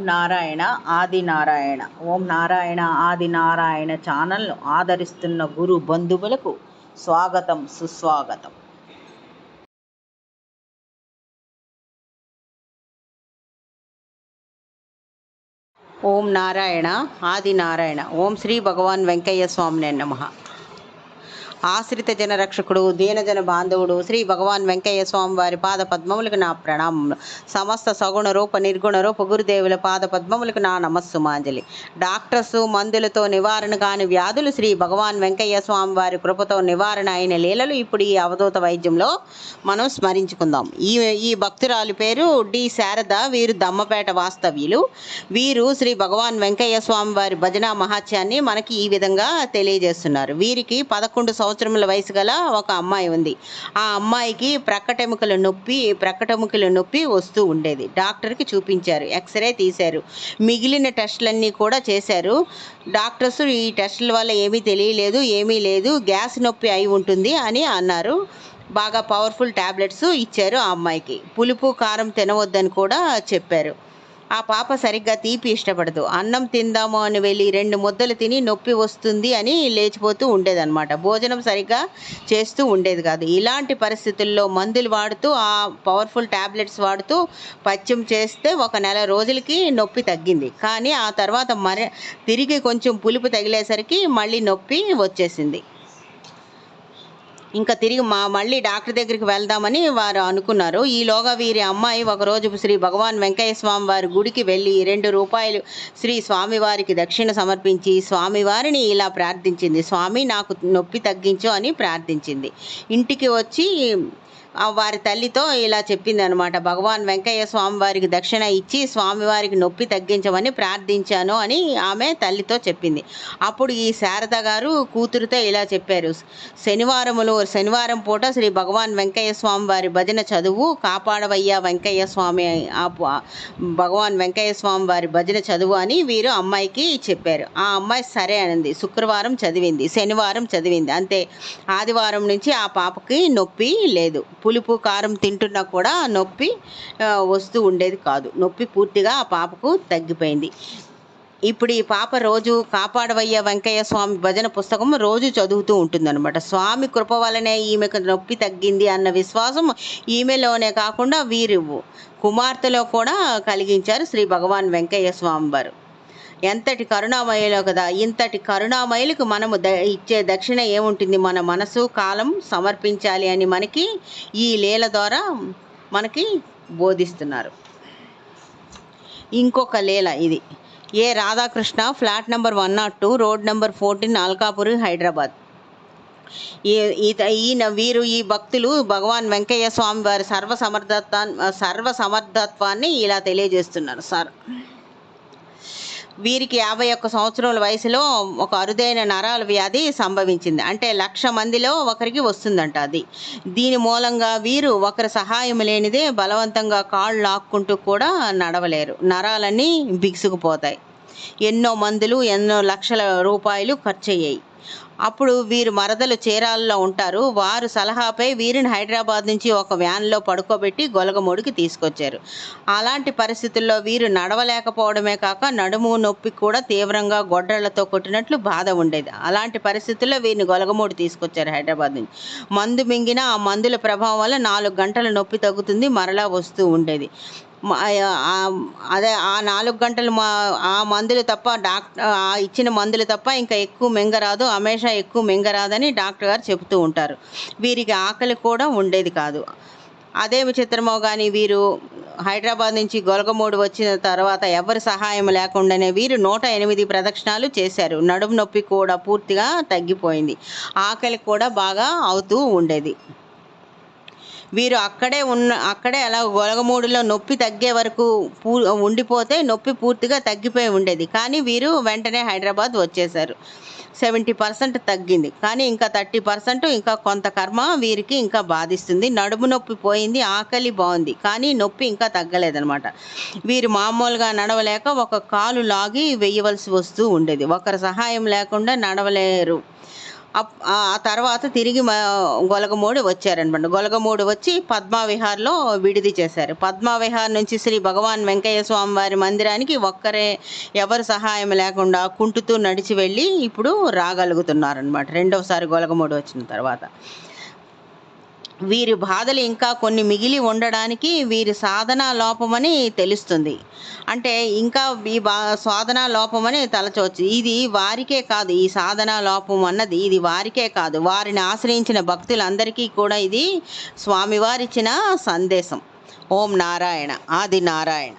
నారాయణ ఆది నారాయణ. ఓం నారాయణ ఆది నారాయణ ఛానల్ను ఆదరిస్తున్న గురు బంధువులకు స్వాగతం, సుస్వాగతం. ఓం నారాయణ ఆది నారాయణ. ఓం శ్రీ భగవాన్ వెంకయ్య స్వామినే నమః. ఆశ్రిత జన రక్షకుడు, దీనజన బాంధవుడు శ్రీ భగవాన్ వెంకయ్య స్వామి వారి పాద పద్మములకు నా ప్రణామములు. సమస్త సగుణ రూప నిర్గుణ రూప గురుదేవుల పాద పద్మములకు నా నమస్సుమాంజలి. డాక్టర్సు మందులతో నివారణ కాని వ్యాధులు శ్రీ భగవాన్ వెంకయ్య స్వామి వారి కృపతో నివారణ అయిన లీలలు ఇప్పుడు ఈ అవధూత వైద్యంలో మనం స్మరించుకుందాం. ఈ భక్తురాలి పేరు డి శారద. వీరు దమ్మపేట వాస్తవ్యులు. వీరు శ్రీ భగవాన్ వెంకయ్య స్వామి వారి భజన మహాత్యాన్ని మనకి ఈ విధంగా తెలియజేస్తున్నారు. వీరికి 11 సంవత్సరముల వయసు గల ఒక అమ్మాయి ఉంది. ఆ అమ్మాయికి ప్రక్కటెముకల నొప్పి వస్తూ ఉండేది. డాక్టర్కి చూపించారు, ఎక్స్రే తీశారు, మిగిలిన టెస్టులన్నీ కూడా చేశారు. డాక్టర్స్ ఈ టెస్టుల వల్ల ఏమీ లేదు, గ్యాస్ నొప్పి అయి ఉంటుంది అని అన్నారు. బాగా పవర్ఫుల్ ట్యాబ్లెట్స్ ఇచ్చారు. ఆ అమ్మాయికి పులుపు కారం తినవద్దని కూడా చెప్పారు. ఆ పాప సరిగ్గా తీపి ఇష్టపడదు. అన్నం తిందాము అని వెళ్ళి 2 ముద్దలు తిని నొప్పి వస్తుంది అని లేచిపోతూ ఉండేదన్నమాట. భోజనం సరిగ్గా చేస్తూ ఉండేది కాదు. ఇలాంటి పరిస్థితుల్లో మందులు వాడుతూ, ఆ పవర్ఫుల్ ట్యాబ్లెట్స్ వాడుతూ పథ్యం చేస్తే 1 నెల రోజులకి నొప్పి తగ్గింది. కానీ ఆ తర్వాత తిరిగి కొంచెం పులుపు తగిలేసరికి మళ్ళీ నొప్పి వచ్చేసింది. ఇంకా తిరిగి మళ్ళీ డాక్టర్ దగ్గరికి వెళ్దామని వారు అనుకున్నారు. ఈలోగా వీరి అమ్మాయి ఒకరోజు శ్రీ భగవాన్ వెంకయ్య స్వామి వారి గుడికి వెళ్ళి 2 రూపాయలు శ్రీ స్వామివారికి దక్షిణ సమర్పించి స్వామివారిని ఇలా ప్రార్థించింది. స్వామి, నాకు నొప్పి తగ్గించు అని ప్రార్థించింది. ఇంటికి వచ్చి వారి తల్లితో ఇలా చెప్పింది అనమాట. భగవాన్ వెంకయ్య స్వామి వారికి దక్షిణ ఇచ్చి స్వామివారికి నొప్పి తగ్గించమని ప్రార్థించాను అని ఆమె తల్లితో చెప్పింది. అప్పుడు ఈ శారద గారు కూతురుతో ఇలా చెప్పారు. శనివారం పూట శ్రీ భగవాన్ వెంకయ్య స్వామి వారి భజన చదువు, కాపాడవయ్యా వెంకయ్య స్వామి, భగవాన్ వెంకయ్య స్వామి వారి భజన చదువు అని వీరు అమ్మాయికి చెప్పారు. ఆ అమ్మాయి సరే అనింది. శుక్రవారం చదివింది, శనివారం చదివింది. అంతే. ఆదివారం నుంచి ఆ పాపకి నొప్పి లేదు. పులుపు కారం తింటున్నా కూడా నొప్పి వస్తూ ఉండేది కాదు. నొప్పి పూర్తిగా ఆ పాపకు తగ్గిపోయింది. ఇప్పుడు ఈ పాప రోజు కాపాడవయ్య వెంకయ్య స్వామి భజన పుస్తకం రోజు చదువుతూ ఉంటుందన్నమాట. స్వామి కృప వలనే ఈమెకు నొప్పి తగ్గింది అన్న విశ్వాసం ఈమెలోనే కాకుండా వీరి కుమార్తెలో కూడా కలిగించారు శ్రీ భగవాన్ వెంకయ్య స్వామి వారు. ఎంతటి కరుణామయులో కదా. ఇంతటి కరుణామయులకు మనము ఇచ్చే దక్షిణ ఏముంటుంది? మన మనసు, కాలం సమర్పించాలి అని మనకి ఈ లీల ద్వారా మనకి బోధిస్తున్నారు. ఇంకొక లీల ఇది. A Radhakrishna, flat number 102, road number 14, Alkapur, Hyderabad. వీరు ఈ భక్తులు భగవాన్ వెంకయ్య స్వామి వారి సర్వసమర్థత్వాన్ని ఇలా తెలియజేస్తున్నారు. వీరికి 51 సంవత్సరాల వయసులో ఒక అరుదైన నరాల వ్యాధి సంభవించింది. అంటే 1,00,000 మందిలో ఒకరికి వస్తుందంట అది. దీని మూలంగా వీరు ఒకరి సహాయం లేనిదే బలవంతంగా కాళ్ళు లాక్కుంటూ కూడా నడవలేరు. నరాలన్నీ బిగుసుకుపోతాయి. ఎన్నో మందులు, ఎన్నో లక్షల రూపాయలు ఖర్చు అయ్యాయి. అప్పుడు వీరు మరదలు చీరాలలో ఉంటారు. వారు సలహాపై వీరిని హైదరాబాద్ నుంచి ఒక వ్యాన్లో పడుకోబెట్టి గొలగమూడికి తీసుకొచ్చారు. అలాంటి పరిస్థితుల్లో వీరు నడవలేకపోవడమే కాక నడుము నొప్పి కూడా తీవ్రంగా గొడ్డళ్లతో కొట్టినట్లు బాధ ఉండేది. అలాంటి పరిస్థితుల్లో వీరిని గొలగమూడి తీసుకొచ్చారు హైదరాబాద్ నుంచి. మందు మింగిన ఆ మందుల ప్రభావం వల్ల 4 గంటల నొప్పి తగ్గుతుంది, మరలా వస్తూ ఉండేది. అదే ఆ 4 గంటలు ఆ మందులు తప్ప ఇచ్చిన మందులు తప్ప ఇంకా ఎక్కువ మింగరాదు, హమేషా ఎక్కువ మింగరాదని డాక్టర్ గారు చెబుతూ ఉంటారు. వీరికి ఆకలి కూడా ఉండేది కాదు. అదే విచిత్రమో కానీ వీరు హైదరాబాద్ నుంచి గొలగమూడి వచ్చిన తర్వాత ఎవరి సహాయం లేకుండానే వీరు 108 ప్రదక్షిణాలు చేశారు. నడుము నొప్పి కూడా పూర్తిగా తగ్గిపోయింది. ఆకలి కూడా బాగా అవుతూ ఉండేది. వీరు అక్కడే అలా గొలగమూడిలో నొప్పి తగ్గే వరకు ఉండిపోతే నొప్పి పూర్తిగా తగ్గిపోయి ఉండేది. కానీ వీరు వెంటనే హైదరాబాద్ వచ్చేశారు. 70% తగ్గింది. కానీ ఇంకా 30% ఇంకా కొంత కర్మ వీరికి ఇంకా బాధిస్తుంది. నడుము నొప్పి పోయింది, ఆకలి బాగుంది, కానీ నొప్పి ఇంకా తగ్గలేదనమాట. వీరు మామూలుగా నడవలేక ఒక కాలు లాగి వేయవలసి వస్తూ ఉండేది. ఒకరి సహాయం లేకుండా నడవలేరు. ఆ తర్వాత తిరిగి గొలగమూడి వచ్చారనమాట. గొలగమూడి వచ్చి పద్మావిహార్‌లో విడిది చేశారు. పద్మావిహార్ నుంచి శ్రీ భగవాన్ వెంకయ్య స్వామి వారి మందిరానికి ఒక్కరే, ఎవరు సహాయం లేకుండా కుంటుతూ నడిచి వెళ్ళి ఇప్పుడు రాగలుగుతున్నారనమాట. రెండోసారి గొలగమూడి వచ్చిన తర్వాత. వీరి బాధలు ఇంకా కొన్ని మిగిలి ఉండడానికి వీరి సాధనా లోపమని తెలుస్తుంది. అంటే ఇంకా ఈ సాధనా లోపమని తలచవచ్చు. ఇది వారికే కాదు, ఈ సాధనా లోపం అన్నది ఇది వారికే కాదు, వారిని ఆశ్రయించిన భక్తులందరికీ కూడా ఇది స్వామివారిచ్చిన సందేశం. ఓం నారాయణ. ఆది నారాయణ.